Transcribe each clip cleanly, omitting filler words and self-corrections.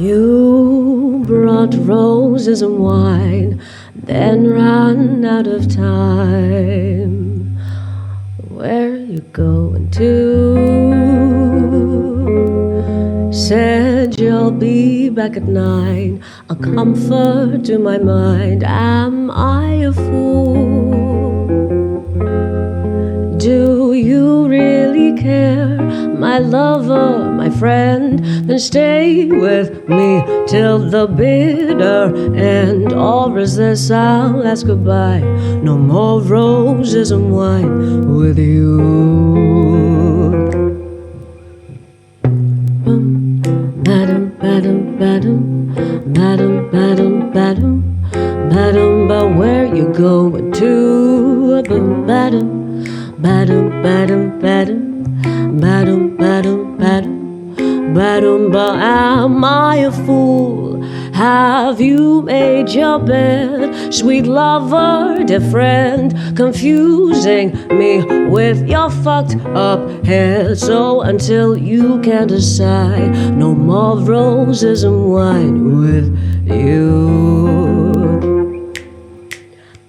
You brought roses and wine, then ran out of time. Where you going to? Said you'll be back at 9, a comfort to my mind. Am I a fool? Do you really care, my lover, my friend? Then stay with me till the bitter end. Or is this our last goodbye? No more roses and wine with you. Badum, badum, badum, badum, badum, badum, badum, but where you going to? Badum, badum. Badum, badum, badum, badum, badum, badum, badum, but am I a fool? Have you made your bed, sweet lover, dear friend, confusing me with your fucked up head? So until you can decide, no more roses and wine with you.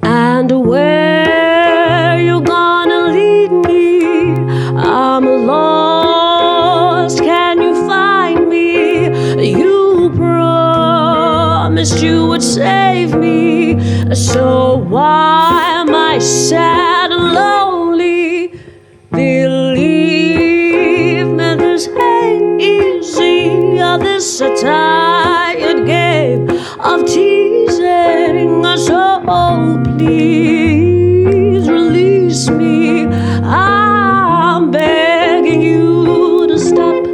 And where you gonna lead me? I'm lost, can you find me? You promised you would save me, so why am I sad and lonely? Believe me, this ain't easy. This a tired game of teasing, so please release me. I'm begging you to stop.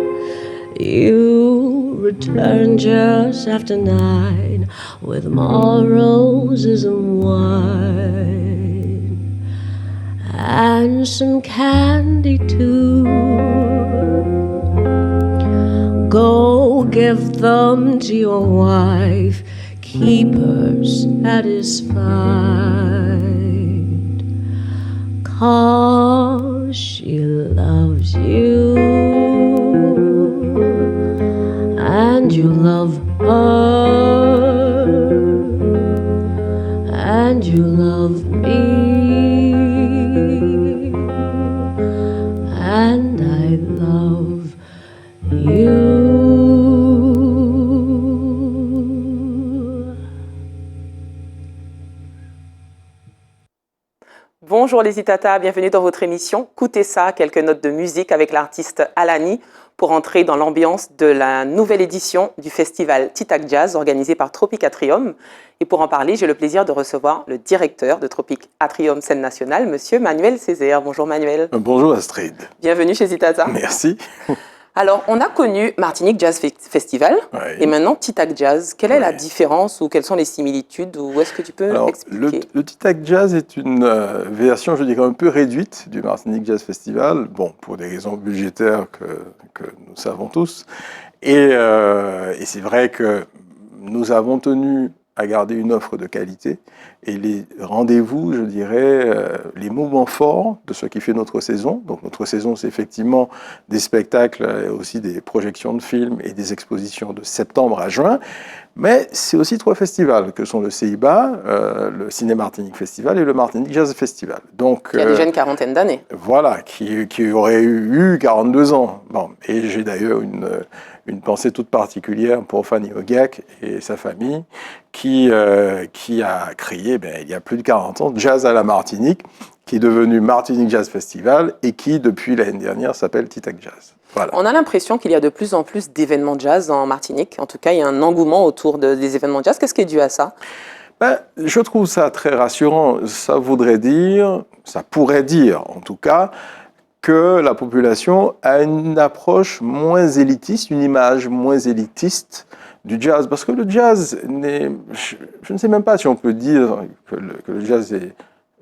You return just after 9 with more roses and wine and some candy too. Go give them to your wife, keep her satisfied, 'cause she loves you and you love her and you love me and I love you. Bonjour les Itata, bienvenue dans votre émission. Écoutez ça, quelques notes de musique avec l'artiste Alani pour entrer dans l'ambiance de la nouvelle édition du festival Titac Jazz organisé par Tropic Atrium. Et pour en parler, j'ai le plaisir de recevoir le directeur de Tropic Atrium Scène Nationale, monsieur Manuel Césaire. Bonjour Manuel. Bonjour Astrid. Bienvenue chez Itata. Merci. Alors, on a connu Martinique Jazz Festival et maintenant Titac Jazz. Quelle est la différence ou quelles sont les similitudes ou est-ce que tu peux expliquer? Le Titac Jazz est une version, je dirais, un peu réduite du Martinique Jazz Festival, bon, pour des raisons budgétaires que nous savons tous. Et c'est vrai que nous avons tenu à garder une offre de qualité et les rendez-vous, je dirais, les moments forts de ce qui fait notre saison. Donc notre saison, c'est effectivement des spectacles, aussi des projections de films et des expositions de septembre à juin, mais c'est aussi 3 festivals que sont le CIBA, le Ciné Martinique Festival et le Martinique Jazz Festival. Donc, qui a déjà une quarantaine d'années. Voilà, qui aurait eu 42 ans. Bon, et j'ai d'ailleurs une pensée toute particulière pour Fanny Ogiac et sa famille, qui a créé, il y a plus de 40 ans, Jazz à la Martinique, qui est devenu Martinique Jazz Festival et qui, depuis l'année dernière, s'appelle Titac Jazz. Voilà. On a l'impression qu'il y a de plus en plus d'événements jazz en Martinique. En tout cas, il y a un engouement autour des événements jazz. Qu'est-ce qui est dû à ça? Je trouve ça très rassurant. Ça voudrait dire, ça pourrait dire en tout cas, que la population a une approche moins élitiste, une image moins élitiste du jazz. Parce que le jazz, je ne sais même pas si on peut dire que le jazz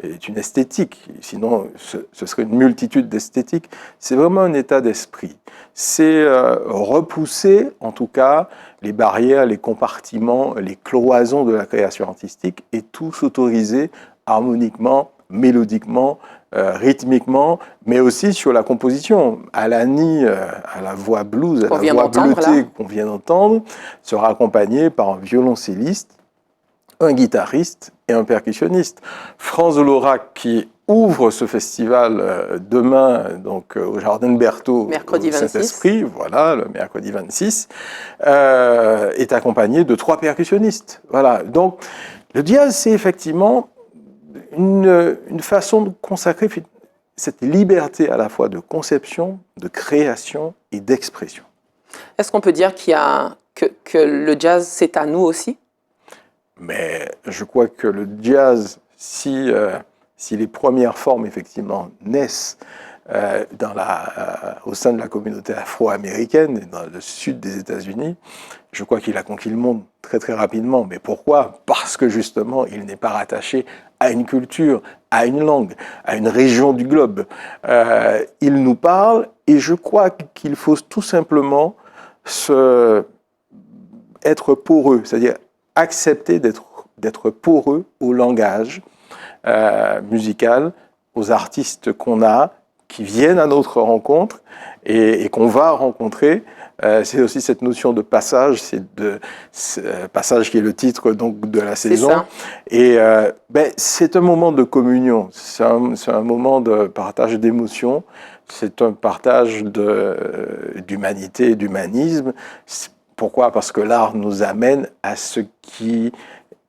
est une esthétique, sinon ce serait une multitude d'esthétiques. C'est vraiment un état d'esprit. C'est repousser, en tout cas, les barrières, les compartiments, les cloisons de la création artistique et tout s'autoriser harmoniquement, mélodiquement, rythmiquement, mais aussi sur la composition. Alani, à la voix blues, à la voix bleutée qu'on vient d'entendre, sera accompagné par un violoncelliste, un guitariste et un percussionniste. France Dolorac, qui ouvre ce festival demain donc au Jardin de Berthaud, mercredi au Saint-Esprit, voilà, le mercredi 26, est accompagné de 3 percussionnistes. Voilà. Donc, le jazz, c'est effectivement une façon de consacrer cette liberté à la fois de conception, de création et d'expression. Est-ce qu'on peut dire que le jazz, c'est à nous aussi? Mais je crois que le jazz, si les premières formes, effectivement, naissent au sein de la communauté afro-américaine et dans le sud des États-Unis, je crois qu'il a conquis le monde très très rapidement. Mais pourquoi? Parce que justement, il n'est pas rattaché à une culture, à une langue, à une région du globe. Il nous parle et je crois qu'il faut tout simplement être poreux, c'est-à-dire accepter d'être poreux au langage musical, aux artistes qu'on a, qui viennent à notre rencontre et qu'on va rencontrer. C'est aussi cette notion de passage, passage qui est le titre donc de la saison. Ça. Et c'est un moment de communion, c'est un moment de partage d'émotions, c'est un partage d'humanité et d'humanisme. Pourquoi? Parce que l'art nous amène à ce qui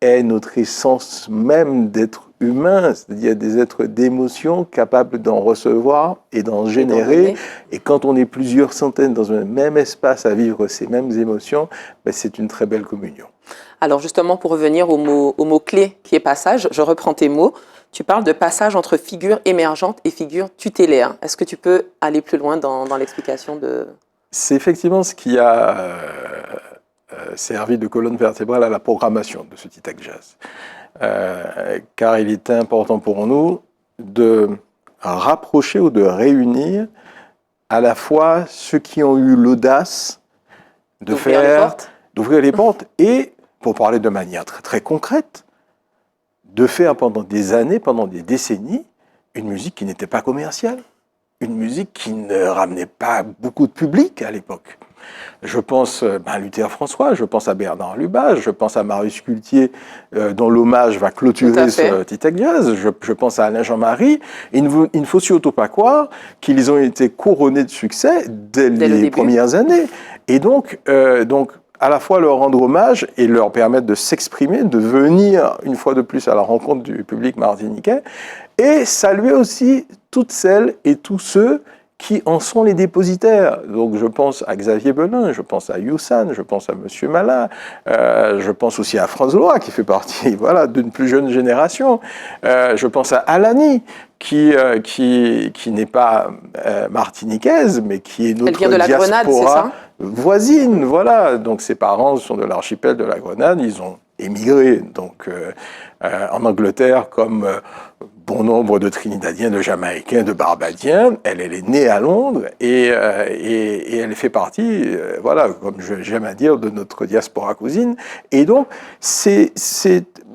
est notre essence même d'être humain, c'est-à-dire des êtres d'émotion capables d'en recevoir et d'en générer. Et quand on est plusieurs centaines dans un même espace à vivre ces mêmes émotions, c'est une très belle communion. Alors justement, pour revenir au mot clé qui est passage, je reprends tes mots. Tu parles de passage entre figure émergente et figure tutélaire. Est-ce que tu peux aller plus loin dans l'explication de... C'est effectivement ce qui a servi de colonne vertébrale à la programmation de ce TITAC Jazz. Car il est important pour nous de rapprocher ou de réunir à la fois ceux qui ont eu l'audace d'ouvrir les portes et, pour parler de manière très, très concrète, de faire pendant des années, pendant des décennies, une musique qui n'était pas commerciale, une musique qui ne ramenait pas beaucoup de public à l'époque. Je pense à Luther François, je pense à Bernard Lubage, je pense à Marius Cultier, dont l'hommage va clôturer ce TITAC Jazz, je pense à Alain Jean-Marie. Il ne faut surtout pas croire qu'ils ont été couronnés de succès dès les premières années. Et donc, à la fois leur rendre hommage et leur permettre de s'exprimer, de venir une fois de plus à la rencontre du public martiniquais, et saluer aussi toutes celles et tous ceux qui en sont les dépositaires. Donc je pense à Xavier Belin, je pense à Youssan, je pense à Monsieur Malin, je pense aussi à France Dolorac qui fait partie d'une plus jeune génération, je pense à Alani qui n'est pas martiniquaise mais qui est notre Elle vient de la Grenade, c'est ça ? Voisine, voilà. Donc ses parents sont de l'archipel de la Grenade, ils ont émigré donc en Angleterre comme bon nombre de Trinidadiens, de Jamaïcains, de Barbadiens. Elle est née à Londres et elle fait partie, comme j'aime à dire, de notre diaspora cousine. Et donc,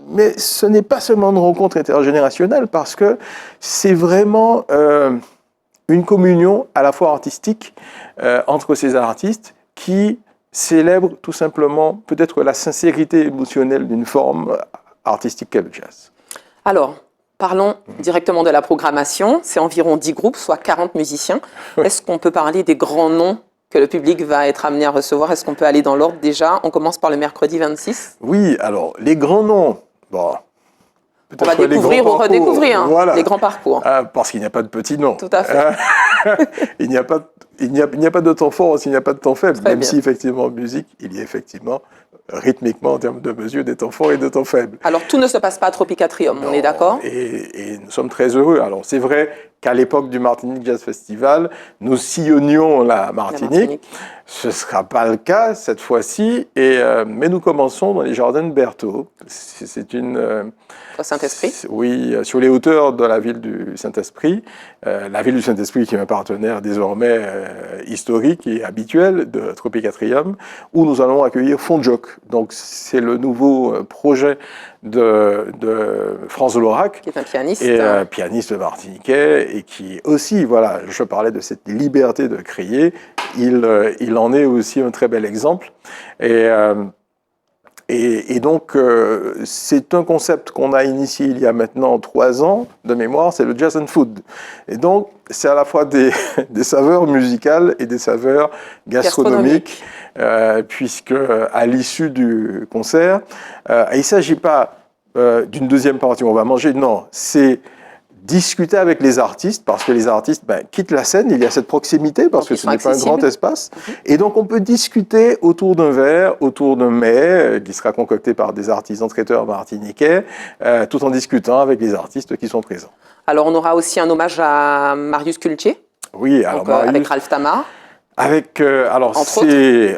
mais ce n'est pas seulement une rencontre intergénérationnelle parce que c'est vraiment une communion à la fois artistique entre ces artistes qui célèbrent tout simplement peut-être la sincérité émotionnelle d'une forme artistique qu'est le jazz. Alors, parlons directement de la programmation. C'est environ 10 groupes, soit 40 musiciens. Oui. Est-ce qu'on peut parler des grands noms que le public va être amené à recevoir? Est-ce qu'on peut aller dans l'ordre déjà? On commence par le mercredi 26. Oui, alors, les grands noms, bon... On va découvrir ou redécouvrir les grands parcours. Parce qu'il n'y a pas de petits noms. Tout à fait. Il n'y a pas de temps fort s'il n'y a pas de temps faible. Très même bien. Si effectivement en musique, il y a effectivement rythmiquement en termes de mesure des temps forts et des temps faibles. Alors tout ne se passe pas à Tropicatrium, on est d'accord? Et nous sommes très heureux. Alors c'est vrai qu'à l'époque du Martinique Jazz Festival, nous sillonnions la Martinique. Ce ne sera pas le cas cette fois-ci, mais nous commençons dans les jardins de Berthaud. C'est une... Au Saint-Esprit? Oui, sur les hauteurs de la ville du Saint-Esprit. La ville du Saint-Esprit qui est un partenaire désormais historique et habituel de Tropicatrium, où nous allons accueillir Fondjoc. Donc c'est le nouveau projet de France Dolorac, qui est un pianiste. Et pianiste martiniquais, et qui aussi, voilà, je parlais de cette liberté de créer, il en est aussi un très bel exemple. Et donc, c'est un concept qu'on a initié il y a maintenant 3 ans, de mémoire, c'est le Jazz and Food. Et donc, c'est à la fois des saveurs musicales et des saveurs gastronomiques. Puisque à l'issue du concert, il ne s'agit pas d'une deuxième partie où on va manger, non, c'est discuter avec les artistes, parce que les artistes quittent la scène, il y a cette proximité, parce que ce n'est pas un grand espace, et donc on peut discuter autour d'un verre, autour d'un mets, qui sera concocté par des artisans traiteurs martiniquais, tout en discutant avec les artistes qui sont présents. Alors on aura aussi un hommage à Marius Kultché, oui, alors donc, avec Ralph Tama. Avec,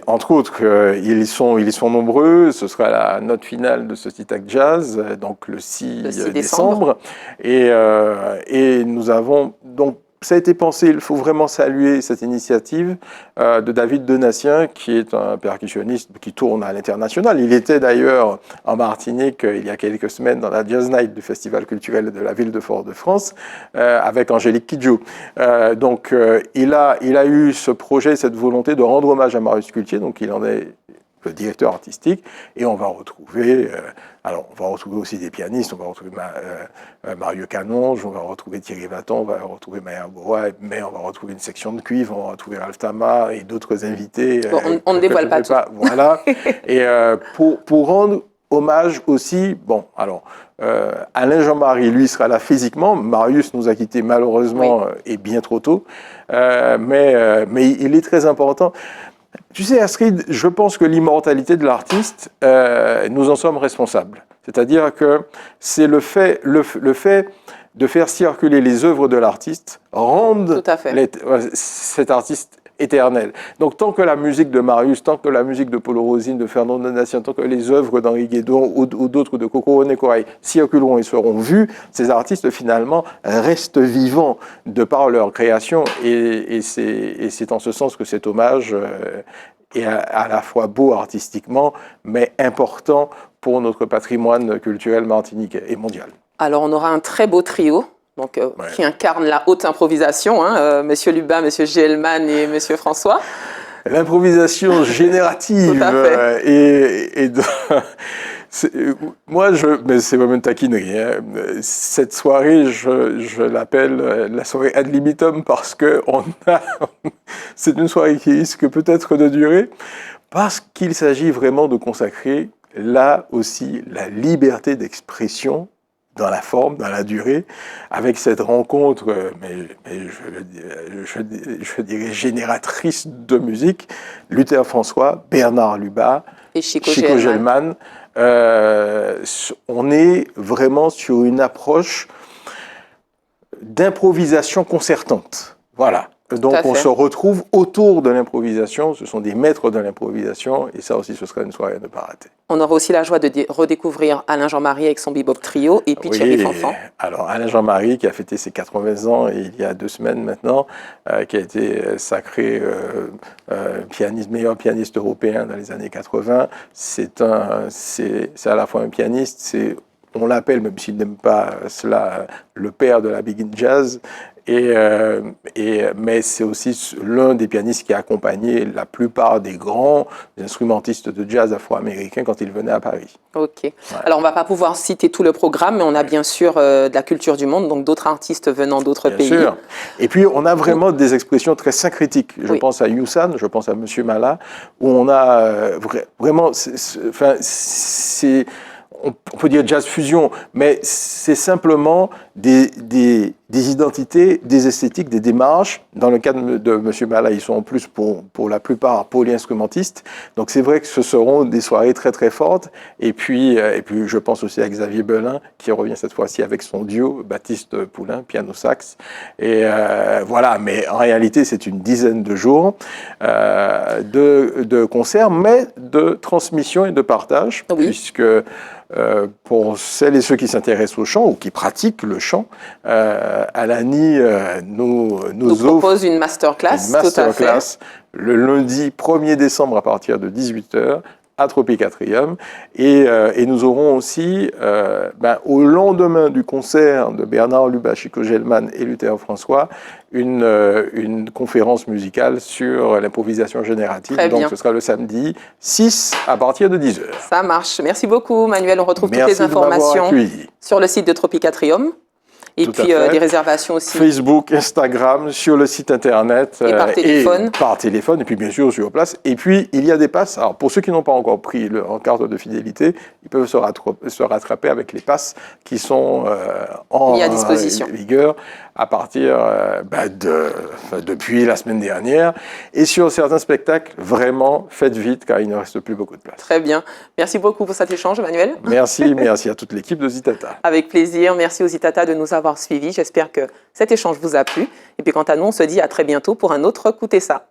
entre autres, ils sont nombreux. Ce sera la note finale de ce Titac Jazz, donc le 6 décembre. Et nous avons donc, ça a été pensé, il faut vraiment saluer cette initiative de David Donatien, qui est un percussionniste qui tourne à l'international. Il était d'ailleurs en Martinique il y a quelques semaines dans la Jazz Night du Festival culturel de la ville de Fort-de-France avec Angélique Kidjo. Donc il a eu ce projet, cette volonté de rendre hommage à Marius Kultché, donc il en est le directeur artistique, et on va retrouver, aussi des pianistes, on va retrouver Mario Canonge, on va retrouver Thierry Vaton, on va retrouver Maya Boa, mais on va retrouver une section de cuivre, on va retrouver Ralph Tama et d'autres invités. Bon, on ne dévoile pas tout. Voilà, et pour rendre hommage aussi, Alain Jean-Marie, lui, sera là physiquement. Marius nous a quittés malheureusement et bien trop tôt, mais il est très important. Tu sais, Astrid, je pense que l'immortalité de l'artiste, nous en sommes responsables. C'est-à-dire que c'est le fait de faire circuler les œuvres de l'artiste rendent cet artiste éternel. Donc tant que la musique de Marius, tant que la musique de Paulo Rosine, de Fernand Donatien, tant que les œuvres d'Henri Guédon ou d'autres de Coco René Corail circuleront et seront vus, ces artistes finalement restent vivants de par leur création, et c'est en ce sens que cet hommage est à la fois beau artistiquement, mais important pour notre patrimoine culturel martiniquais et mondial. Alors on aura un très beau trio. Donc, qui incarne la haute improvisation, Monsieur Lubin, Monsieur Gielman et Monsieur François. L'improvisation générative. Tout à fait. Mais c'est vraiment une taquinerie. Cette soirée, je l'appelle la soirée ad libitum parce que c'est une soirée qui risque peut-être de durer, parce qu'il s'agit vraiment de consacrer là aussi la liberté d'expression dans la forme, dans la durée, avec cette rencontre, je dirais génératrice de musique, Luther François, Bernard Lubat et Chico Gielman. On est vraiment sur une approche d'improvisation concertante. Voilà. Donc on se retrouve autour de l'improvisation, ce sont des maîtres de l'improvisation, et ça aussi ce sera une soirée à ne pas rater. On aura aussi la joie de redécouvrir Alain Jean-Marie avec son bebop trio, et puis Thierry Fanfan. Alors Alain Jean-Marie qui a fêté ses 80 ans il y a 2 semaines maintenant, qui a été sacré meilleur pianiste européen dans les années 80, c'est à la fois un pianiste, on l'appelle, même s'il n'aime pas cela, le père de la big in jazz, mais c'est aussi l'un des pianistes qui a accompagné la plupart des grands instrumentistes de jazz afro-américains quand ils venaient à Paris. Ok. Ouais. Alors on ne va pas pouvoir citer tout le programme, mais on a bien sûr de la culture du monde, donc d'autres artistes venant d'autres pays. Bien sûr. Et puis on a vraiment des expressions très syncritiques. Je pense à Youssan, je pense à Monsieur Mala, où on a vraiment, on peut dire jazz fusion, mais c'est simplement des des identités, des esthétiques, des démarches. Dans le cas de M. Mala, ils sont en plus pour la plupart polyinstrumentistes. Donc c'est vrai que ce seront des soirées très très fortes. Et puis je pense aussi à Xavier Belin qui revient cette fois-ci avec son duo, Baptiste Poulain, piano-sax. Et voilà, mais en réalité c'est une dizaine de jours de concerts, mais de transmission et de partage, oui. Puisque pour celles et ceux qui s'intéressent au chant ou qui pratiquent le chant, Alani nous propose une masterclass, tout à fait. Le lundi 1er décembre à partir de 18h à Tropicatrium. Et nous aurons aussi, au lendemain du concert de Bernard Lubat, Chico Gelman et Luther François, une conférence musicale sur l'improvisation générative. Très bien. Donc ce sera le samedi 6 à partir de 10h. Ça marche. Merci beaucoup, Manuel. On retrouve toutes les informations sur le site de Tropicatrium. Et puis des réservations aussi. Facebook, Instagram, sur le site internet. Et par téléphone. Par téléphone, et puis bien sûr sur place. Et puis il y a des passes. Alors pour ceux qui n'ont pas encore pris en carte de fidélité, ils peuvent se rattraper avec les passes qui sont en vigueur à partir depuis la semaine dernière. Et sur certains spectacles, vraiment, faites vite car il ne reste plus beaucoup de place. Très bien. Merci beaucoup pour cet échange, Manuel. Merci à toute l'équipe de Zitata. Avec plaisir. Merci aux Zitata de nous avoir suivis. J'espère que cet échange vous a plu. Et puis quant à nous, on se dit à très bientôt pour un autre Écoutez ça.